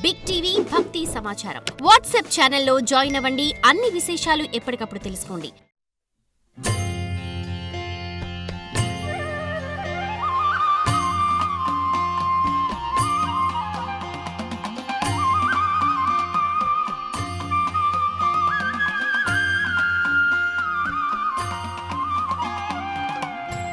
Big TV భక్తి సమాచారం WhatsApp ఛానల్లో జాయిన్ అవ్వండి. అన్ని విశేషాలు ఎప్పటికప్పుడు తెలుసుకోండి.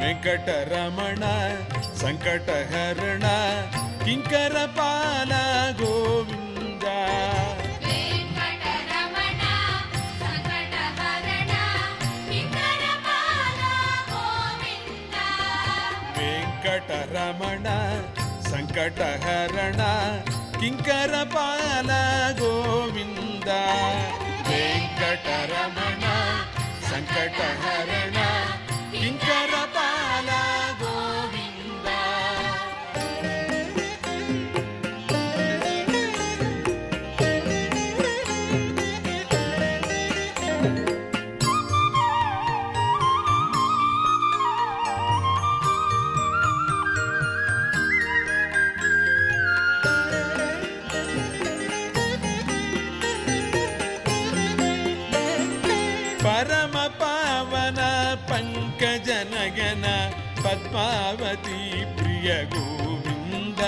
వెంకటరమణ సంకటహరణ కింకరపాల గోవింద. వెంకటరమణ సంకటహరణ కింకరపాల గోవింద. వెంకటరమణ సంకటహరణ కింకరపాల గోవింద. వెంకటరమణ సంకటహరణ కింకరపాల గోవింద. పరమ పావన పంకజనగన పద్మావతి ప్రియ గోవింద.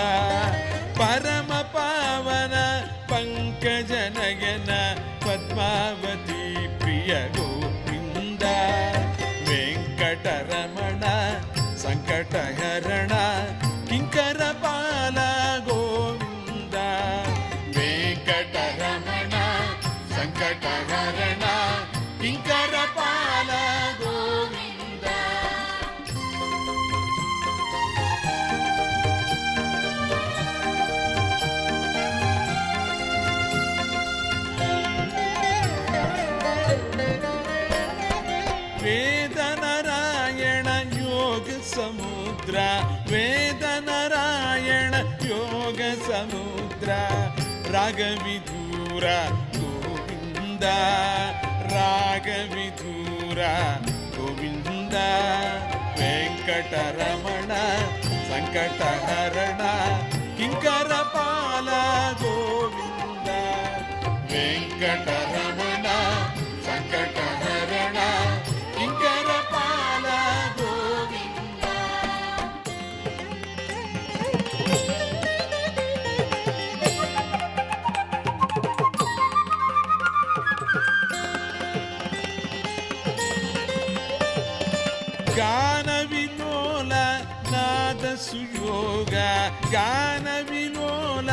పరమ పావన పంకజనగన పద్మావతి ప్రియ గోవింద. వెంకటరమణ సంకటహరణ కింకరపాల గోవింద. వెంకటరమణ సంకటహరణ కింకరపాల గోవింద. వేదనారాయణ యోగ సముద్ర. వేదనారాయణ యోగ సముద్ర రాగవిధూర గోవింద. రాగవిధూర గోవింద. వెంకటరమణ సంకటహరణ కింకరపాల గోవింద. వెంకటరమణ సంకటహరణ కింకరపాల గోవింద. గాన విలోల నాద సుయోగ. గాన విలోల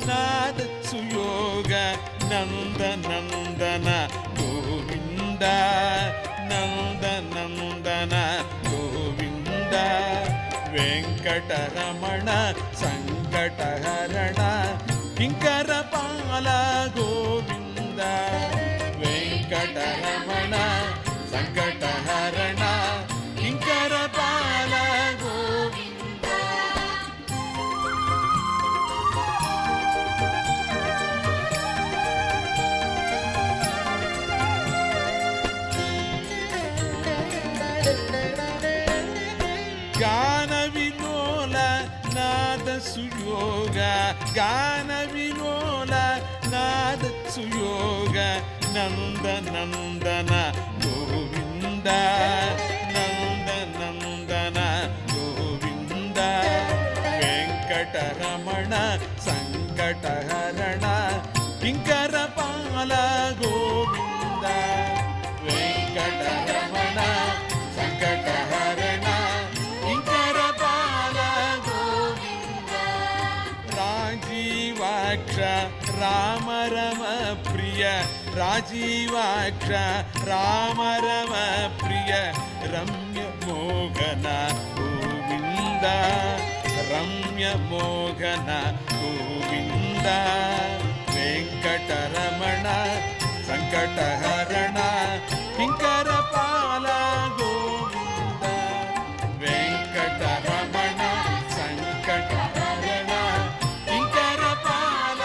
నాద సుయోగ నందనందన గోవింద. నందనందన గోవింద. వెంకటరమణ సంకటహరణ కింకరపాల గోవింద. వెంకటరమణ సంకటహరణ కింకరపాల గోవింద. గాన విలోల నాద సుయోగ. గాన విలోల నాద సుయోగ నందనందన గోవింద. నందనందన గోవింద. వెంకటరమణ సంకటహరణ కింకరపాల గోవింద. వెంకటరమణ సంకటహరణ కింకరపాల గోవింద. రాజీవాక్ష రామ రమ ప్రియ. రాజీవాక్ష రామ రమ ప్రియ రమ్య మోహన గోవింద. రమ్య మోహన గోవింద. వెంకటరమణ సంకటహరణ కింకరపాల గోవింద. వెంకటరమణ సంకటహరణ కింకరపాల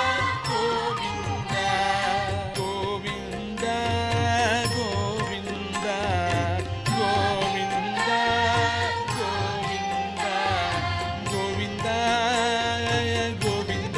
గోవింద. గోవింద గోవింద గోవింద గోవింద గోవింద గోవింద